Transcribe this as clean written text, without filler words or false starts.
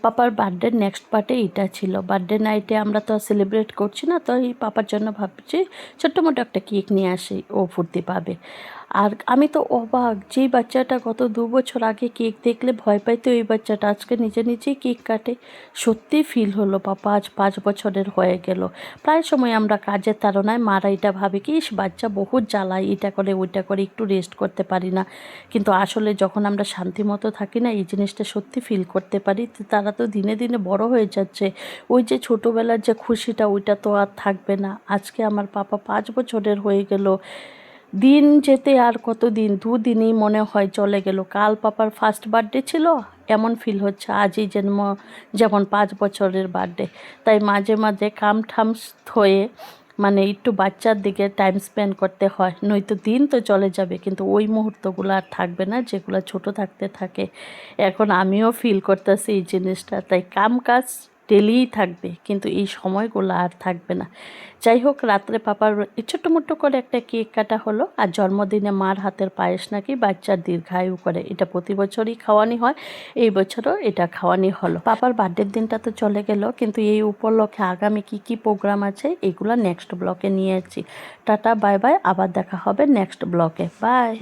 পাপার বার্থডের নেক্সট পার্টে এটা ছিল। বার্থডে নাইটে আমরা তো সেলিব্রেট করছি না, তো এই পাপার জন্য ভাবছি ছোট্ট মোটো একটা কেক নিয়ে আসি, ও ফুর্তি পাবে। আর আমি তো অবাক, যেই বাচ্চাটা গত 2 বছর আগে কেক দেখলে ভয় পাইতো, এই বাচ্চাটা আজকে নিজে নিজেই কেক কাটে। সত্যি ফিল হলো পাপা আজ 5 বছরের হয়ে গেল। প্রায় সময় আমরা কাজের তাড়নায় মারা এটা ভাবি কি, ইস বাচ্চা বহুত জ্বালায়, এটা করে ওইটা করে, একটু রেস্ট করতে পারি না। কিন্তু আসলে যখন আমরা শান্তি মতো থাকি না, এই জিনিসটা সত্যি ফিল করতে পারি। তো তারা তো দিনে দিনে বড় হয়ে যাচ্ছে, ওই যে ছোটোবেলার যে খুশিটা ওইটা তো আর থাকবে না। আজকে আমার পাপা 5 বছরের হয়ে গেল। দিন যেতে আর কতদিন, 2 দিনই মনে হয় চলে গেল। কাল পাপার ফার্স্ট বার্থডে ছিল, এমন ফিল হচ্ছে আজই যেমন 5 বছরের বার্থডে। তাই মাঝে মাঝে কাম ঠামস হয়ে মানে একটু বাচ্চার দিকে টাইম স্পেন্ড করতে হয়, নয়তো দিন তো চলে যাবে কিন্তু ওই মুহূর্তগুলো আর থাকবে না যেগুলো ছোট থাকতে থাকে। এখন আমিও ফিল করতেছি এই জিনিসটা, তাই কাম কাজ ডেলিই থাকবে কিন্তু এই সময়গুলো আর থাকবে না। যাই হোক, রাত্রে পাপার এই ছোট্ট মোট্ট করে একটা কেক কাটা হলো। আর জন্মদিনে মার হাতের পায়েস নাকি বাচ্চার দীর্ঘায়ু করে, এটা প্রতি বছরই খাওয়ানি হয়, এই বছরও এটা খাওয়ানি হলো। পাপার বার্থডের দিনটা তো চলে গেল, কিন্তু এই উপলক্ষে আগামী কি কি প্রোগ্রাম আছে এগুলো নেক্সট ব্লকে নিয়ে যাচ্ছি। টাটা বাই বাই, আবার দেখা হবে নেক্সট ব্লকে, বাই।